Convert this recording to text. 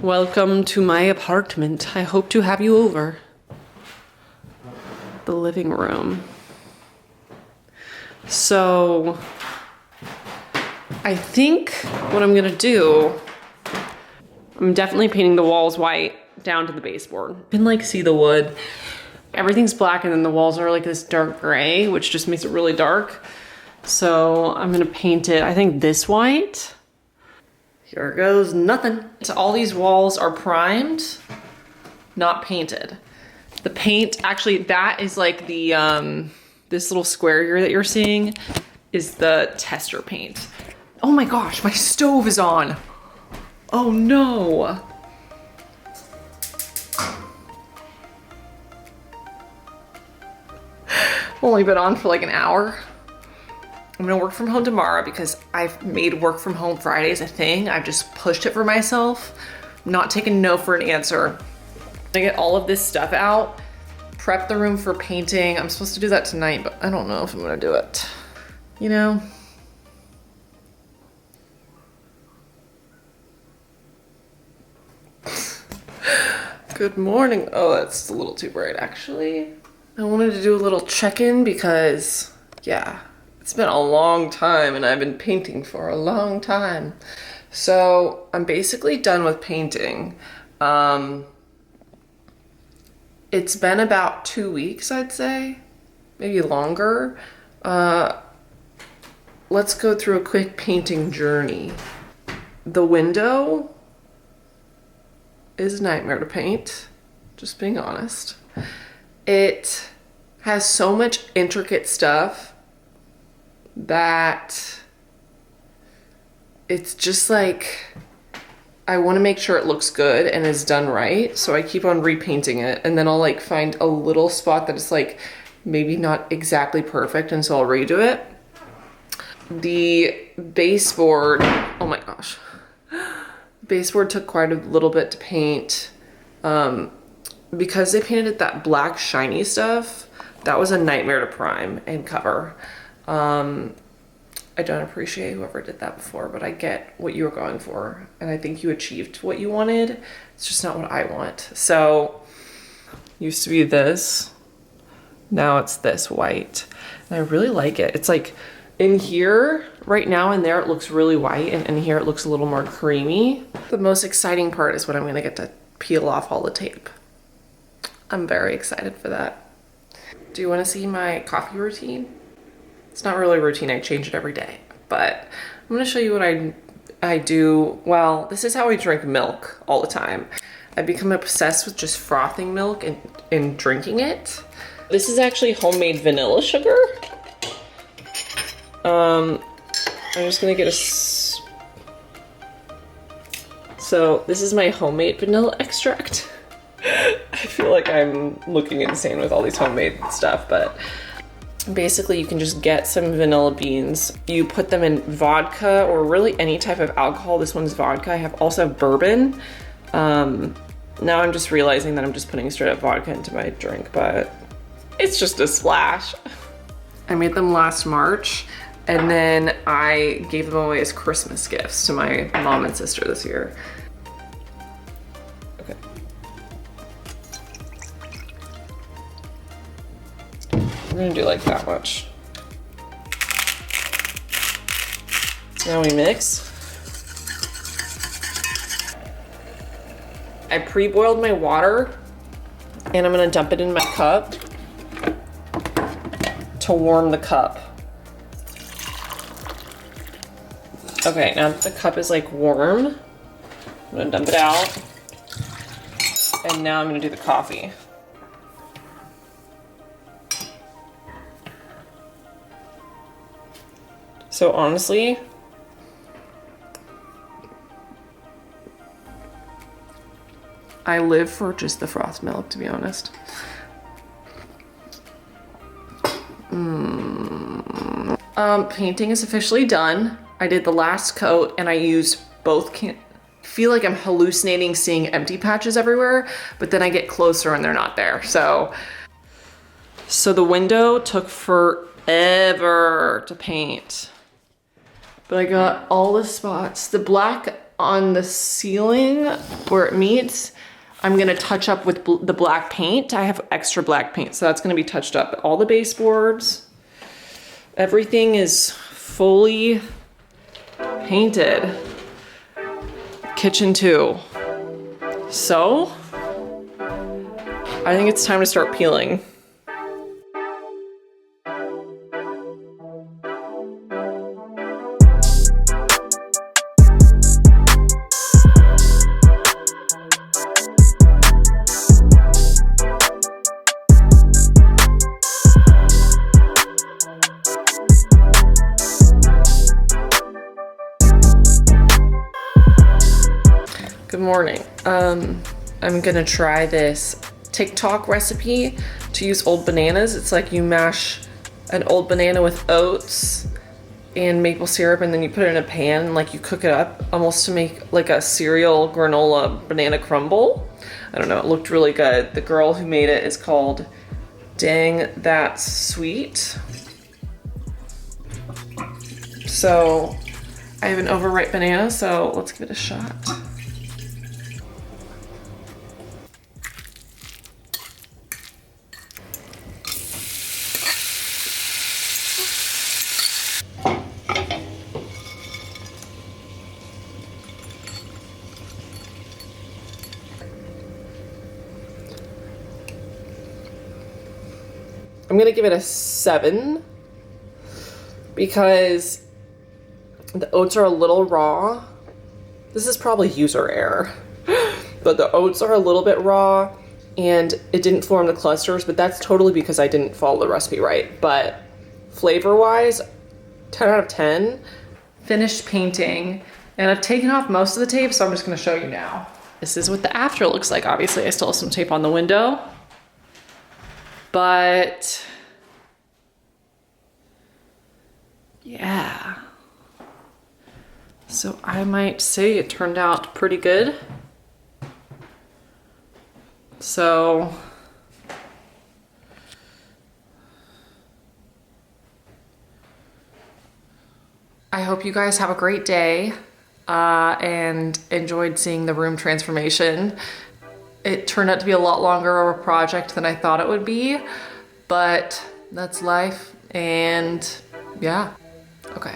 Welcome to my apartment. I hope to have you over. The living room. So, I think what I'm gonna do, I'm definitely painting the walls white down to the baseboard. You can like see the wood. Everything's black and then the walls are like this dark gray, which just makes it really dark. So I'm gonna paint it, I think this white. Here goes nothing. So all these walls are primed, not painted. The paint, actually that is like the, this little square here that you're seeing is the tester paint. Oh my gosh, my stove is on. Oh no. Only been on for like an hour. I'm gonna work from home tomorrow because I've made work from home Fridays a thing. I've just pushed it for myself, not taking no for an answer. I get all of this stuff out, prep the room for painting. I'm supposed to do that tonight, but I don't know if I'm gonna do it. You know? Good morning. Oh, that's a little too bright actually. I wanted to do a little check-in because, yeah. It's been a long time and I've been painting for a long time. So I'm basically done with painting. It's been about 2 weeks, I'd say, maybe longer. Let's go through a quick painting journey. The window is a nightmare to paint, just being honest. It has so much intricate stuff that it's just like, I want to make sure it looks good and is done right. So I keep on repainting it and then I'll like find a little spot that is like maybe not exactly perfect and so I'll redo it. The baseboard, oh my gosh. Baseboard took quite a little bit to paint. Because they painted it that black shiny stuff, that was a nightmare to prime and cover. I don't appreciate whoever did that before, but I get what you were going for. And I think you achieved what you wanted. It's just not what I want. So, used to be this. Now it's this white. And I really like it. It's like in here, right now in there, it looks really white. And in here, it looks a little more creamy. The most exciting part is when I'm gonna get to peel off all the tape. I'm very excited for that. Do you wanna see my coffee routine? It's not really a routine, I change it every day, but I'm gonna show you what I do. Well, this is how I drink milk all the time. I become obsessed with just frothing milk and drinking it. This is actually homemade vanilla sugar. I'm just gonna get so this is my homemade vanilla extract. I feel like I'm looking insane with all these homemade stuff, but basically you can just get some vanilla beans. You put them in vodka or really any type of alcohol. This one's vodka. I also have bourbon. Now I'm just realizing that I'm just putting straight up vodka into my drink, but it's just a splash. I made them last March and then I gave them away as Christmas gifts to my mom and sister this year. Okay. We're gonna do like that much. Now we mix. I pre-boiled my water and I'm gonna dump it in my cup to warm the cup. Okay, now that the cup is like warm, I'm gonna dump it out. And now I'm gonna do the coffee. So honestly, I live for just the froth milk, to be honest. Painting is officially done. I did the last coat and I used both I feel like I'm hallucinating seeing empty patches everywhere, but then I get closer and they're not there. So the window took forever to paint. But I got all the spots. The black on the ceiling where it meets, I'm gonna touch up with the black paint. I have extra black paint, so that's gonna be touched up. All the baseboards, everything is fully painted. Kitchen too. So, I think it's time to start peeling. Good morning. I'm gonna try this TikTok recipe to use old bananas. It's like you mash an old banana with oats and maple syrup, and then you put it in a pan and like you cook it up almost to make like a cereal granola banana crumble. I don't know, it looked really good. The girl who made it is called Dang That's Sweet. So I have an overripe banana, so let's give it a shot. I'm gonna give it a 7 because the oats are a little raw. This is probably user error, but the oats are a little bit raw and it didn't form the clusters, but that's totally because I didn't follow the recipe right. But flavor-wise, 10 out of 10. Finished painting, and I've taken off most of the tape, so I'm just gonna show you now. This is what the after looks like. Obviously, I still have some tape on the window, but yeah. So I might say it turned out pretty good. So I hope you guys have a great day and enjoyed seeing the room transformation. It turned out to be a lot longer of a project than I thought it would be, but that's life, and yeah, okay.